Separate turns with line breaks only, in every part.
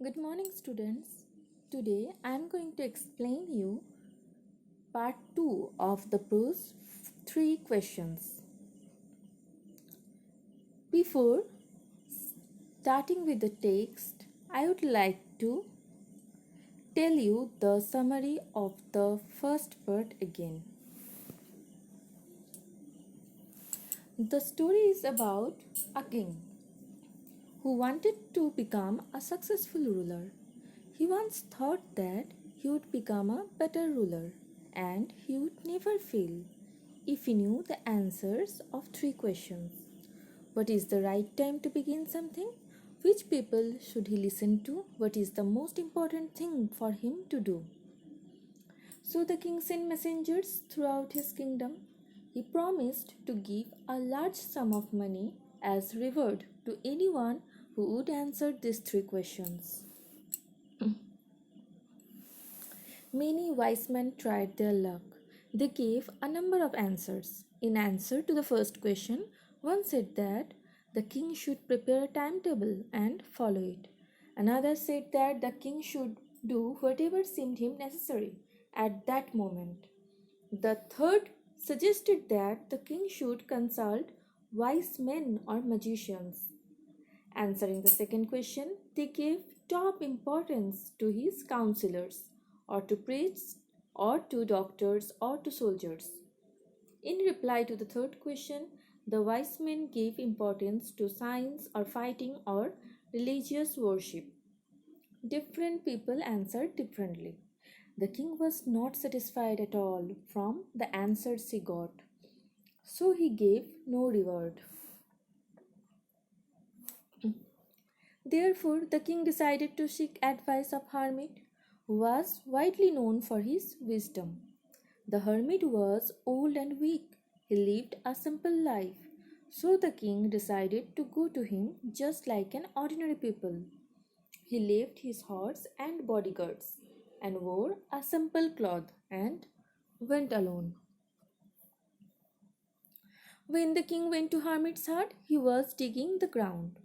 Good morning, students. Today I am going to explain you part 2 of the prose 3 questions. Before starting with the text, I would like to tell you the summary of the first part again. The story is about a king who wanted to become a successful ruler. He once thought that he would become a better ruler and he would never fail if he knew the answers of 3 questions. What is the right time to begin something? Which people should he listen to? What is the most important thing for him to do? So the king sent messengers throughout his kingdom. He promised to give a large sum of money as reward to anyone who would answer these 3 questions. Many wise men tried their luck. They gave a number of answers. In answer to the first question, one said that the king should prepare a timetable and follow it. Another said that the king should do whatever seemed him necessary at that moment. The third suggested that the king should consult wise men or magicians. Answering the second question, they gave top importance to his counselors, or to priests, or to doctors, or to soldiers. In reply to the third question, the wise men gave importance to science or fighting or religious worship. Different people answered differently. The king was not satisfied at all from the answers he got, so he gave no reward. Therefore, the king decided to seek advice of hermit, who was widely known for his wisdom. The hermit was old and weak. He lived a simple life. So the king decided to go to him just like an ordinary people. He left his horse and bodyguards and wore a simple cloth and went alone. When the king went to hermit's hut, he was digging the ground.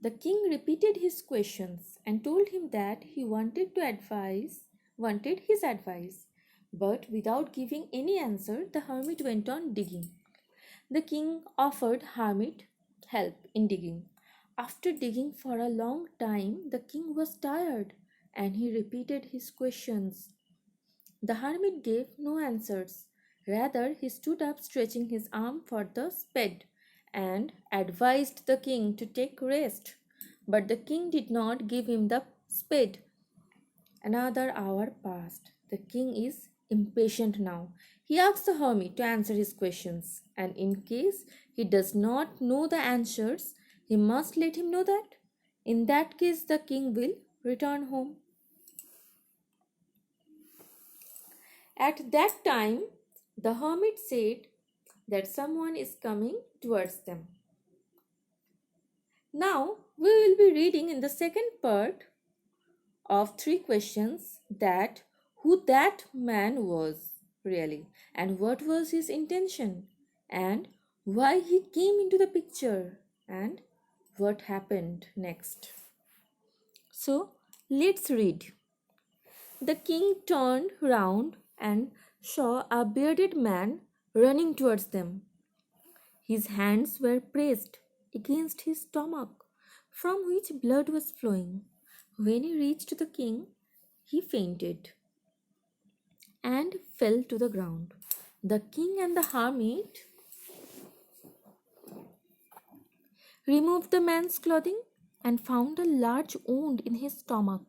The king repeated his questions and told him that he wanted his advice. But without giving any answer, the hermit went on digging. The king offered hermit help in digging. After digging for a long time, the king was tired and he repeated his questions. The hermit gave no answers. Rather, he stood up, stretching his arm for the spade, and advised the king to take rest. But the king did not give him the spade. Another hour passed. The king is impatient now. He asks the hermit to answer his questions, and in case he does not know the answers, he must let him know that. In that case, the king will return home. At that time, the hermit said that someone is coming towards them. Now, we will be reading in the second part of 3 questions that who that man was really, and what was his intention, and why he came into the picture, and what happened next. So, let's read. The king turned round and saw a bearded man running towards them. His hands were pressed against his stomach, from which blood was flowing. When he reached the king, he fainted and fell to the ground. The king and the hermit removed the man's clothing and found a large wound in his stomach.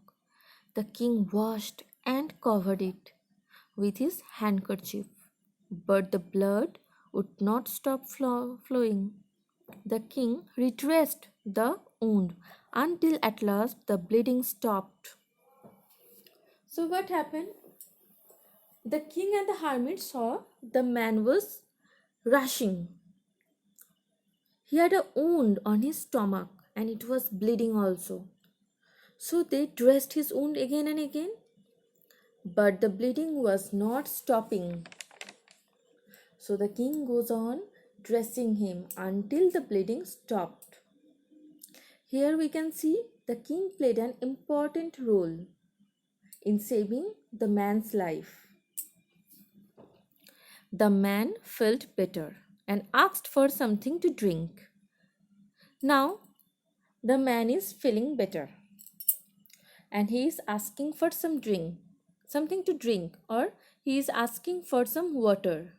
The king washed and covered it with his handkerchief, but the blood would not stop flowing. The king redressed the wound until at last the bleeding stopped. So what happened? The king and the hermit saw the man was rushing. He had a wound on his stomach and it was bleeding also. So they dressed his wound again and again, but the bleeding was not stopping. So the king goes on dressing him until the bleeding stopped. Here we can see the king played an important role in saving the man's life. The man felt better and asked for something to drink. Now the man is feeling better and he is asking for something to drink, or he is asking for some water.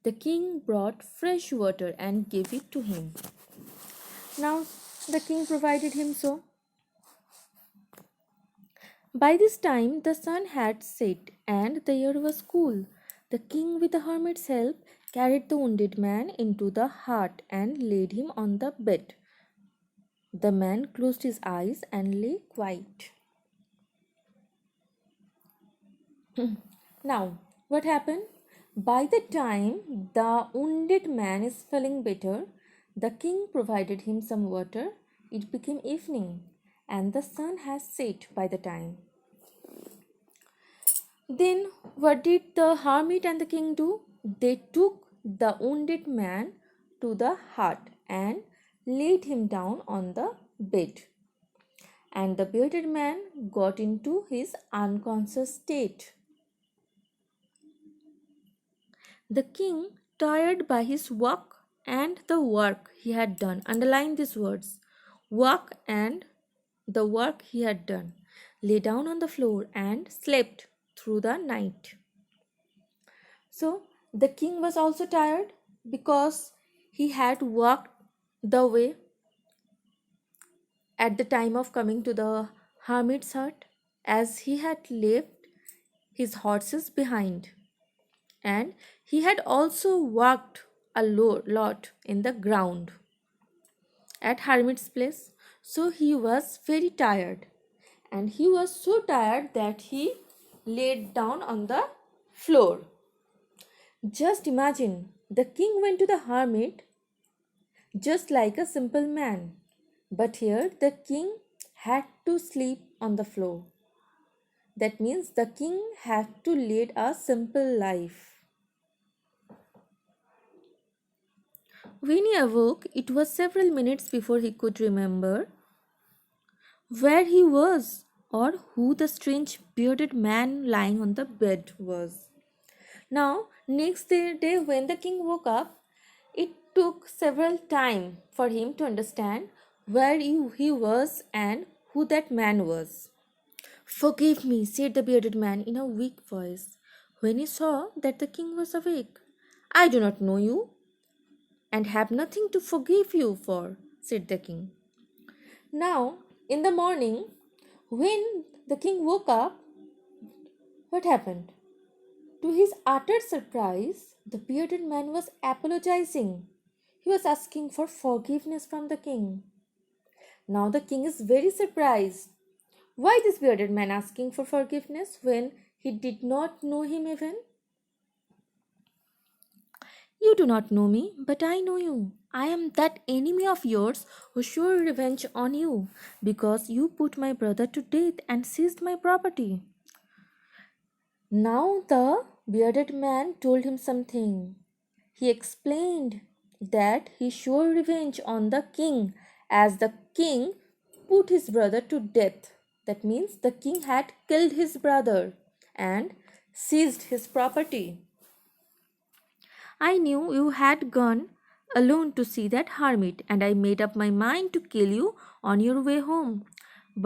The king brought fresh water and gave it to him. Now the king provided him so. By this time the sun had set and the air was cool. The king, with the hermit's help, carried the wounded man into the hut and laid him on the bed. The man closed his eyes and lay quiet. Now, what happened? By the time the wounded man is feeling better, the king provided him some water. It became evening and the sun has set by the time. Then what did the hermit and the king do? They took the wounded man to the hut and laid him down on the bed. And the bearded man got into his unconscious state. The king, tired by his walk and the work he had done, underline these words, work and the work he had done, lay down on the floor and slept through the night. So the king was also tired because he had walked the way at the time of coming to the hermit's hut, as he had left his horses behind, and he had also walked a lot in the ground at hermit's place. So he was very tired, and he was so tired that he laid down on the floor. Just imagine, the king went to the hermit just like a simple man, but here the king had to sleep on the floor. That means the king had to lead a simple life. When he awoke, it was several minutes before he could remember where he was or who the strange bearded man lying on the bed was. Now, next day when the king woke up, it took several time for him to understand where he was and who that man was. "Forgive me," said the bearded man in a weak voice, when he saw that the king was awake. "I do not know you and have nothing to forgive you for," said the king. Now, in the morning, when the king woke up, what happened? To his utter surprise, the bearded man was apologizing. He was asking for forgiveness from the king. Now the king is very surprised. Why this bearded man asking for forgiveness when he did not know him even? "You do not know me, but I know you. I am that enemy of yours who swore revenge on you because you put my brother to death and seized my property." Now the bearded man told him something. He explained that he swore revenge on the king as the king put his brother to death. That means the king had killed his brother and seized his property. "I knew you had gone alone to see that hermit, and I made up my mind to kill you on your way home.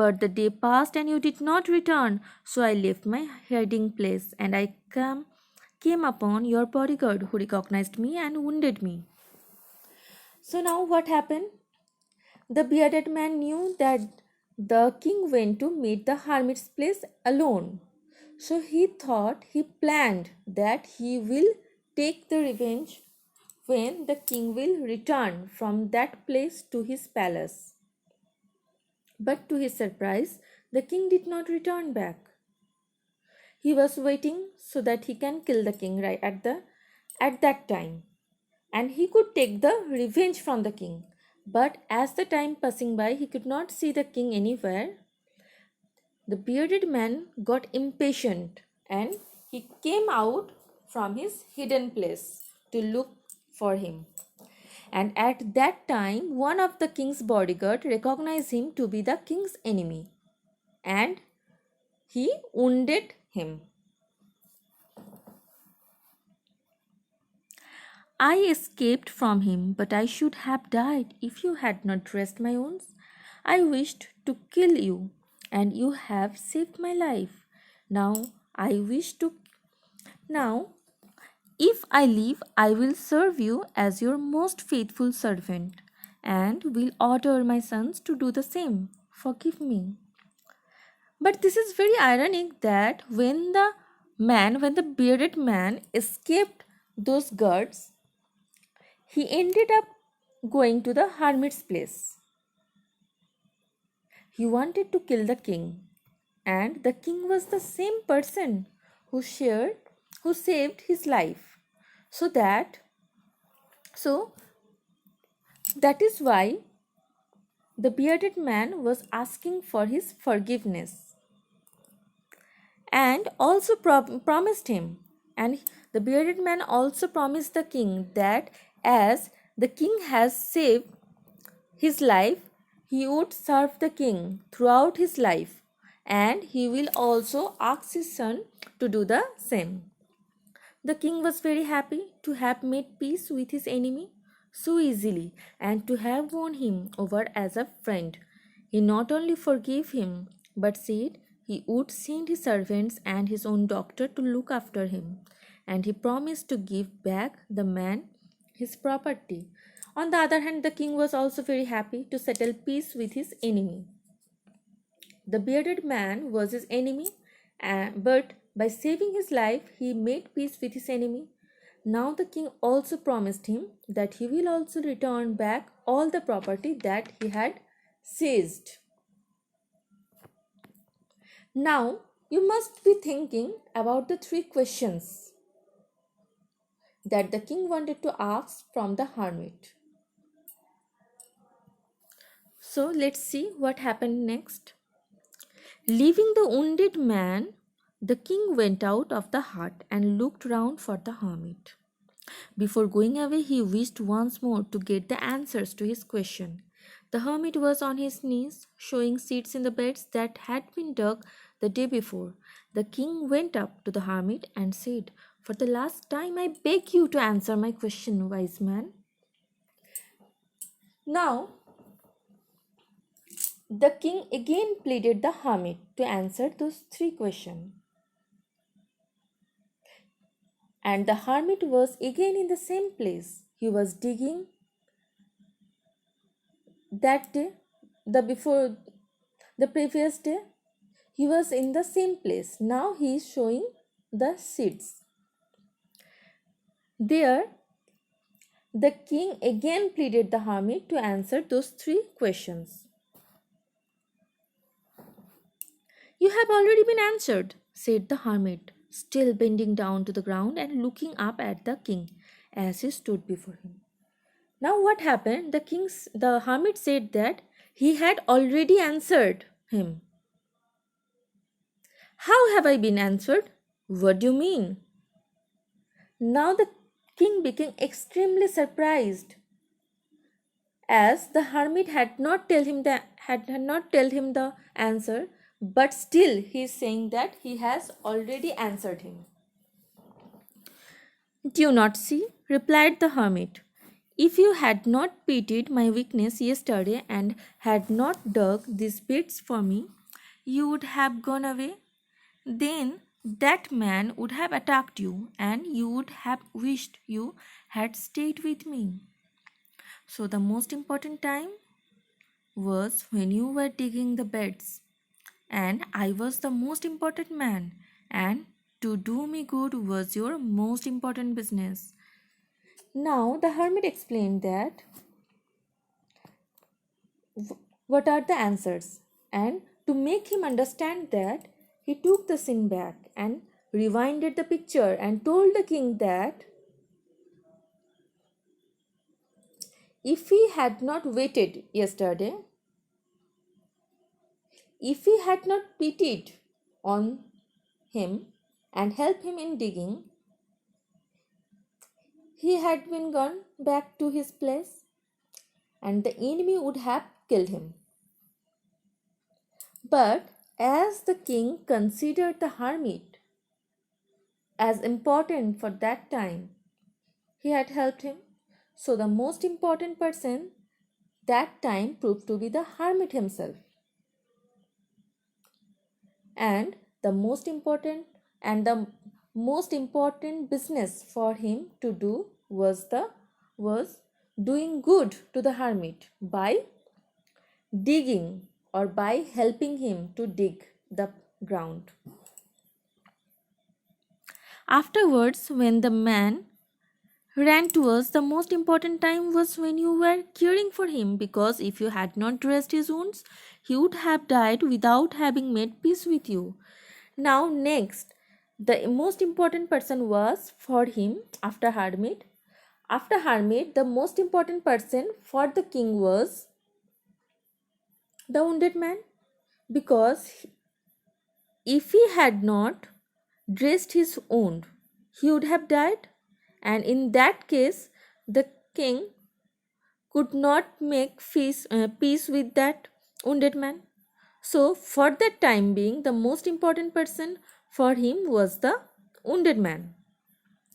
But the day passed and you did not return, so I left my hiding place and I came upon your bodyguard, who recognized me and wounded me." So now what happened? The bearded man knew that the king went to meet the hermit's place alone. So he planned that he will take the revenge when the king will return from that place to his palace. But to his surprise, the king did not return back. He was waiting so that he can kill the king right at that time, and he could take the revenge from the king. But as the time passing by, he could not see the king anywhere. The bearded man got impatient and he came out from his hidden place to look for him. And at that time, one of the king's bodyguard recognized him to be the king's enemy, and he wounded him. I escaped from him, but I should have died if you had not dressed my wounds. I wished to kill you, and you have saved my life. Now I wish to. Now, if I live, I will serve you as your most faithful servant, and will order my sons to do the same. Forgive me. But this is very ironic that when the bearded man escaped those guards, he ended up going to the hermit's place. He wanted to kill the king, and the king was the same person who saved his life. So so that is why the bearded man was asking for his forgiveness, and also promised him. And the bearded man also promised the king that as the king has saved his life, he would serve the king throughout his life, and he will also ask his son to do the same. The king was very happy to have made peace with his enemy so easily and to have won him over as a friend. He not only forgave him but said he would send his servants and his own doctor to look after him, and he promised to give back the man his property. On the other hand, the king was also very happy to settle peace with his enemy. The bearded man was his enemy, but by saving his life, he made peace with his enemy. Now the king also promised him that he will also return back all the property that he had seized. Now you must be thinking about the three questions that the king wanted to ask from the hermit. So let's see what happened next. Leaving the wounded man, the king went out of the hut and looked round for the hermit. Before going away, he wished once more to get the answers to his question. The hermit was on his knees, showing seeds in the beds that had been dug the day before. The king went up to the hermit and said, "For the last time, I beg you to answer my question, wise man." Now, the king again pleaded the hermit to answer those three questions. And the hermit was again in the same place. He was digging that day, the previous day. He was in the same place. Now he is showing the seeds. There, the king again pleaded the hermit to answer those three questions. "You have already been answered," said the hermit, still bending down to the ground and looking up at the king as he stood before him. Now what happened? The hermit said that he had already answered him. "How have I been answered? What do you mean?" Now the king became extremely surprised, as the hermit had not told him the answer, but still he is saying that he has already answered him. "Do you not see?" replied the hermit. "If you had not pitied my weakness yesterday and had not dug these pits for me, you would have gone away. Then that man would have attacked you, and you would have wished you had stayed with me. So the most important time was when you were digging the beds, and I was the most important man, and to do me good was your most important business." Now the hermit explained that what are the answers, and to make him understand that, he took the scene back and rewinded the picture and told the king that if he had not waited yesterday, if he had not pitied on him and helped him in digging, he had been gone back to his place and the enemy would have killed him. But as the king considered the hermit as important for that time, he had helped him. So the most important person that time proved to be the hermit himself. And the most important business for him to do was doing good to the hermit by digging or by helping him to dig the ground. Afterwards, when the man ran towards, the most important time was when you were caring for him, because if you had not dressed his wounds, he would have died without having made peace with you. Now, next, the most important person was for him after hermit. After hermit, the most important person for the king was the wounded man, because if he had not dressed his wound, he would have died, and in that case, the king could not make peace with that wounded man. So, for that time being, the most important person for him was the wounded man,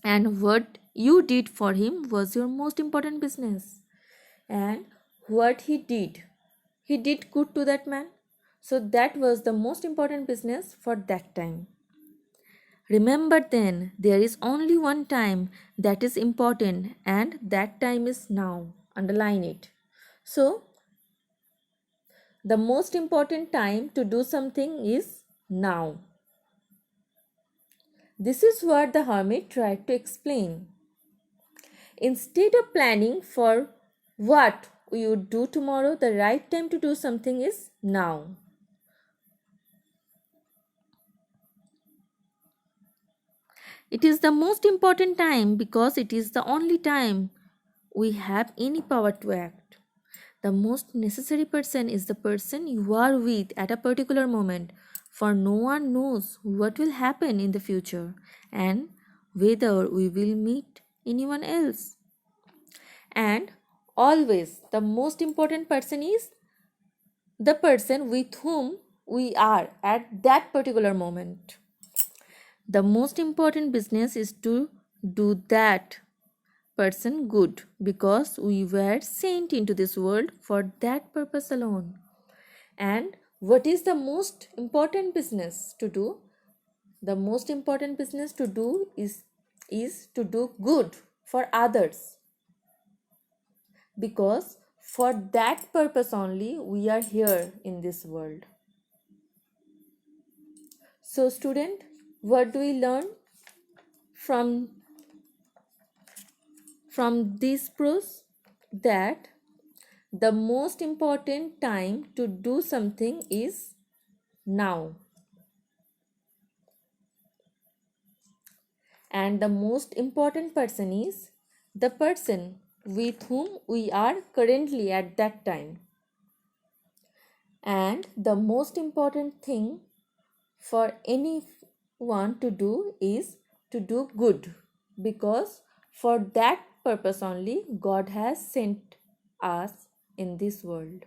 and what you did for him was your most important business. And what he did good to that man. So, that was the most important business for that time. Remember then, there is only one time that is important, and that time is now. Underline it. So, the most important time to do something is now. This is what the hermit tried to explain. Instead of planning for what we would do tomorrow, the right time to do something is now. It is the most important time because it is the only time we have any power to act. The most necessary person is the person you are with at a particular moment, for no one knows what will happen in the future and whether we will meet anyone else. And always the most important person is the person with whom we are at that particular moment. The most important business is to do that person good, because we were sent into this world for that purpose alone. And what is the most important business to do? The most important business to do is to do good for others, because for that purpose only we are here in this world. So student, what do we learn from this prose? That the most important time to do something is now, and the most important person is the person with whom we are currently at that time. And the most important thing for anyone to do is to do good, because for that purpose only God has sent us in this world.